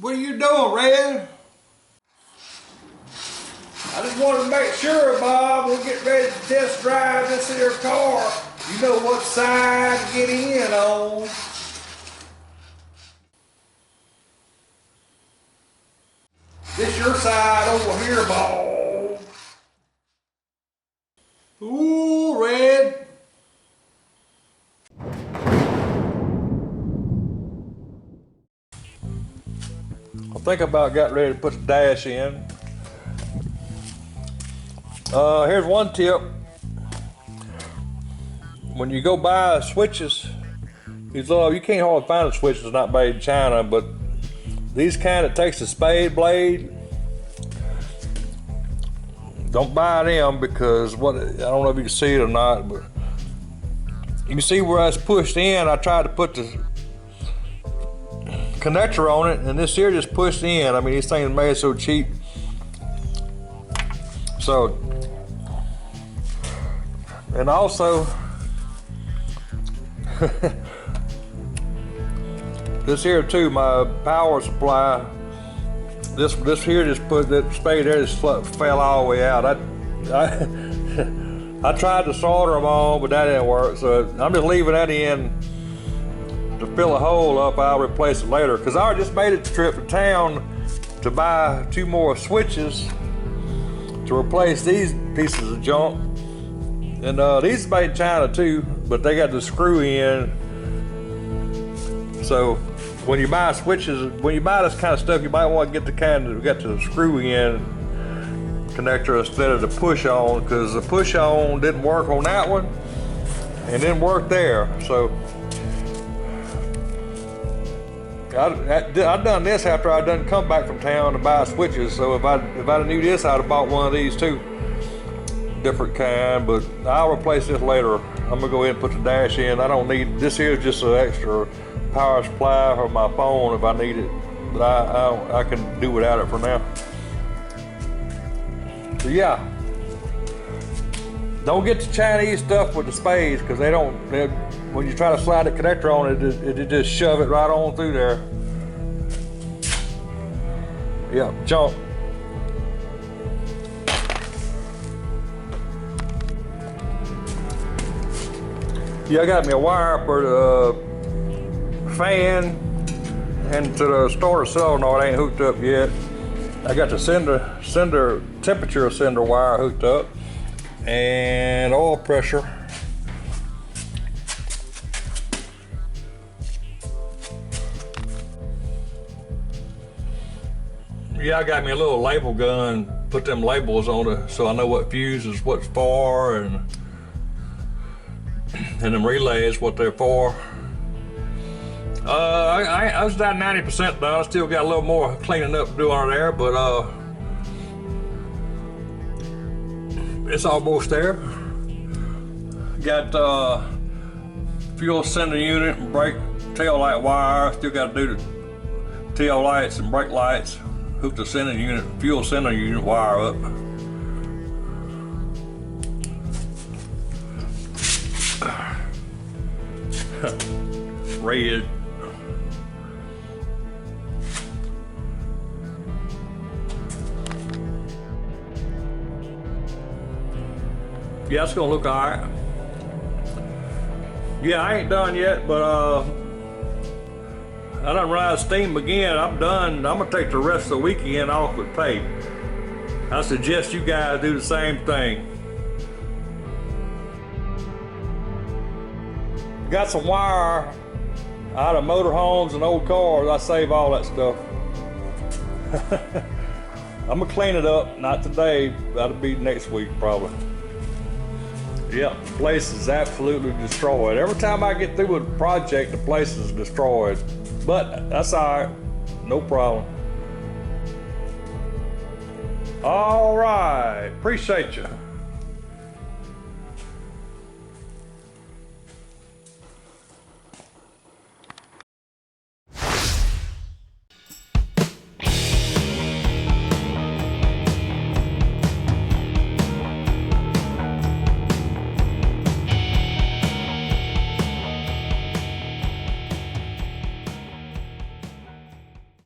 What are you doing, Red? I just wanted to make sure, Bob, we'll get ready to test drive this here car. You know what side to get in on. This your side over here, Bob. Ooh, Red. I think about got ready to put the dash in. Here's one tip. When you go buy switches, you can't hardly find the switches not made in China, but these kind that takes a spade blade, don't buy them because I don't know if you can see it or not, but you can see where it's pushed in. I tried to put the connector on it, and this here just pushed in. I mean, these things made so cheap. So, and also, this here too, my power supply, this here just put that spade there just fell all the way out. I tried to solder them on, but that didn't work. So I'm just leaving that in to fill a hole up. I'll replace it later because I just made it the trip to town to buy 2 more switches to replace these pieces of junk. And these are made in China too, but they got the screw in. So when you buy switches, when you buy this kind of stuff, you might want to get the kind that got the screw in connector instead of the push on, because the push on didn't work on that one and didn't work there. So I done this after I done come back from town to buy switches. So if I knew this, I'd have bought one of these too, different kind. But I'll replace this later. I'm gonna go ahead and put the dash in. I don't need this here. Is just an extra power supply for my phone if I need it, but I can do without it for now. So yeah, don't get the Chinese stuff with the spades, because when you try to slide the connector on it, it just shove it right on through there. Yeah, jump. Yeah, I got me a wire for the fan and to the starter solenoid. Ain't hooked up yet. I got the temperature sender wire hooked up, and oil pressure. Yeah, I got me a little label gun, put them labels on it so I know what fuse is what's for, and them relays what they're for. I was about 90% done. I still got a little more cleaning up to do on there, but it's almost there. Got fuel sender unit and brake tail light wire. Still got to do the tail lights and brake lights. Hook the fuel sender unit wire up. Red. Yeah, it's gonna look all right. Yeah, I ain't done yet, but I done run out of steam again. I'm done. I'm gonna take the rest of the weekend off with pay. I suggest you guys do the same thing. Got some wire out of motorhomes and old cars. I save all that stuff. I'm gonna clean it up, not today, that'll be next week probably. Yep, the place is absolutely destroyed. Every time I get through with a project, the place is destroyed. But that's all right, no problem. All right, appreciate you.